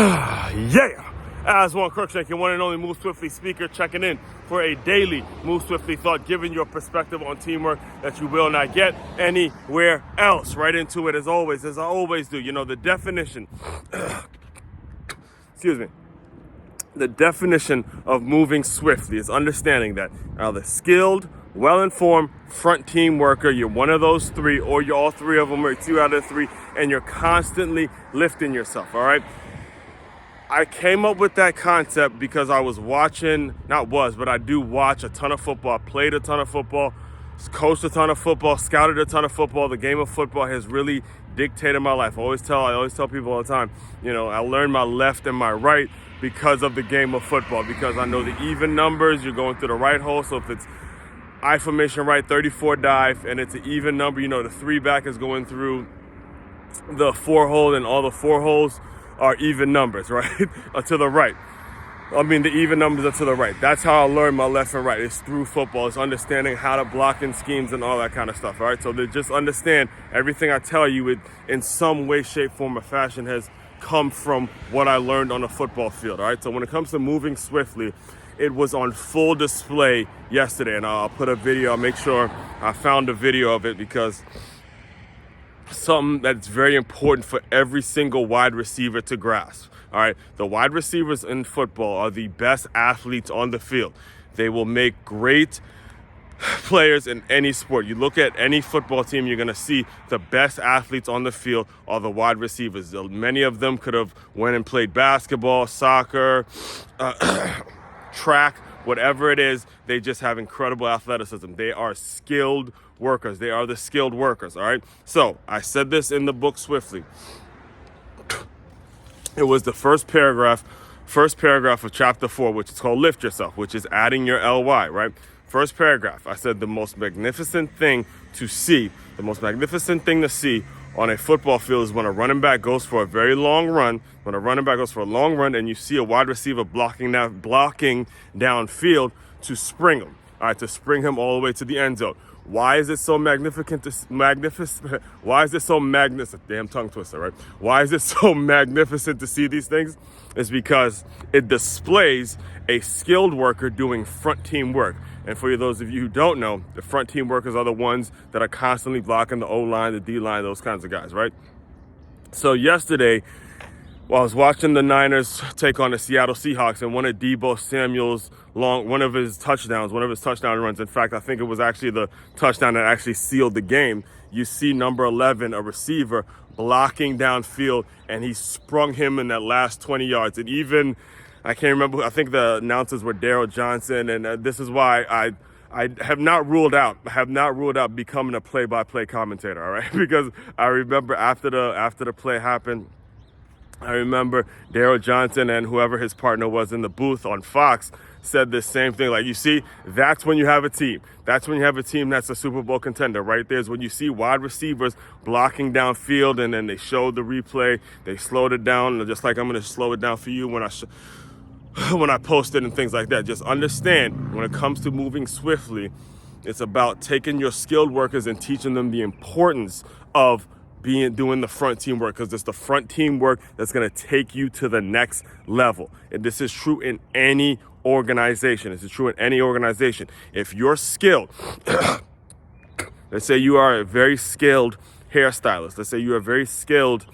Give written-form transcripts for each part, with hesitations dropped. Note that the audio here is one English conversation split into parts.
Yeah! Aswand Cruickshank, your one and only Move Swiftly speaker, checking in for a daily Move Swiftly thought, giving you a perspective on teamwork that you will not get anywhere else. Right into it as always, as I always do. You know, the definition, excuse me, the definition of moving swiftly is understanding that the skilled, well-informed front team worker, you're one of those three, or you're all three of them, or two out of three, and you're constantly lifting yourself, all right? I came up with that concept because I was watching, but I do watch a ton of football. I played a ton of football, coached a ton of football, scouted a ton of football. The game of football has really dictated my life. I always tell people all the time, you know, I learned my left and my right because of the game of football, because I know the even numbers, you're going through the right hole. So if it's I formation right, 34 dive, and it's an even number, you know, the three back is going through the four hole, and all the four holes are even numbers, right? To the right. I mean, the even numbers are to the right. That's how I learned my left and right. It's through football. It's understanding how to block in schemes and all that kind of stuff, all right? So to just understand everything I tell you in some way, shape, form, or fashion has come from what I learned on the football field, all right? So when it comes to moving swiftly, it was on full display yesterday, and I'll put a video. I'll make sure I found a video of it, because something that's very important for every single wide receiver to grasp. All right, the wide receivers in football are the best athletes on the field. They will make great players in any sport. You look at any football team, you're going to see the best athletes on the field are the wide receivers. Many of them could have went and played basketball, soccer, track, whatever it is. They just have incredible athleticism. They are skilled workers. They are the skilled workers, all right? So I said this in the book Swiftly. It was the first paragraph of chapter 4, which is called Lift Yourself, which is adding your LY, right? First paragraph, I said the most magnificent thing to see on a football field is when a running back goes for a very long run, and you see a wide receiver blocking downfield to spring him, all right, to spring him all the way to the end zone. Why is it so magnificent? Why is it so magnificent? Damn tongue twister, right? Why is it so magnificent to see these things? It's because it displays a skilled worker doing front team work. And for those of you who don't know, the front team workers are the ones that are constantly blocking the O-line, the D-line, those kinds of guys, right? So yesterday, I was watching the Niners take on the Seattle Seahawks, and one of Deebo Samuel's one of his touchdown runs. In fact, I think it was actually the touchdown that actually sealed the game. You see number 11, a receiver, blocking downfield, and he sprung him in that last 20 yards. And even, I can't remember, I think the announcers were Daryl Johnson, and this is why I have not ruled out becoming a play-by-play commentator, all right? Because I remember after the play happened, I remember Daryl Johnson and whoever his partner was in the booth on Fox said the same thing. Like, you see, that's when you have a team. That's when you have a team that's a Super Bowl contender. Right there is when you see wide receivers blocking downfield, and then they showed the replay. They slowed it down, just like I'm going to slow it down for you when I post it and things like that. Just understand, when it comes to moving swiftly, it's about taking your skilled workers and teaching them the importance of doing the front team work, because it's the front team work that's going to take you to the next level. And this is true in any organization. If you're skilled, let's say you are a very skilled hairstylist, let's say you're a very skilled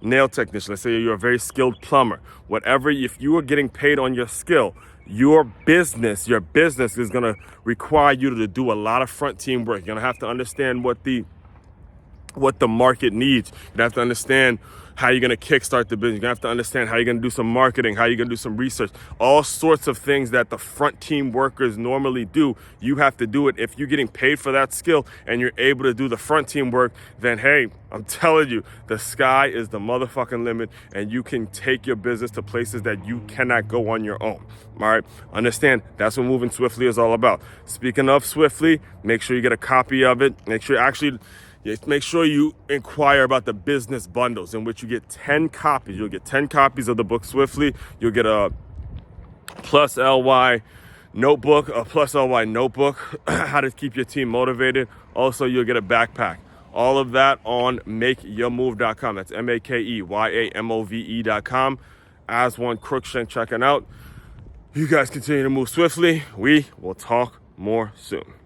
nail technician, let's say you're a very skilled plumber, whatever, if you are getting paid on your skill, your business is going to require you to do a lot of front team work. You're going to have to understand what the market needs. You have to understand how you're going to kickstart the business. You're going to have to understand how you're going to do some marketing, how you're going to do some research, all sorts of things that the front team workers normally do. You have to do it. If you're getting paid for that skill and you're able to do the front team work, then hey, I'm telling you, the sky is the motherfucking limit, and you can take your business to places that you cannot go on your own. All right, understand, that's what moving swiftly is all about. Speaking of swiftly, make sure you get a copy of it. Make sure you inquire about the business bundles, in which you get 10 copies. You'll get 10 copies of the book Swiftly. You'll get a plus LY notebook, how to keep your team motivated. Also, you'll get a backpack. All of that on makeyourmove.com. That's MakeYamove.com. Aswand Cruickshank checking out. You guys continue to move swiftly. We will talk more soon.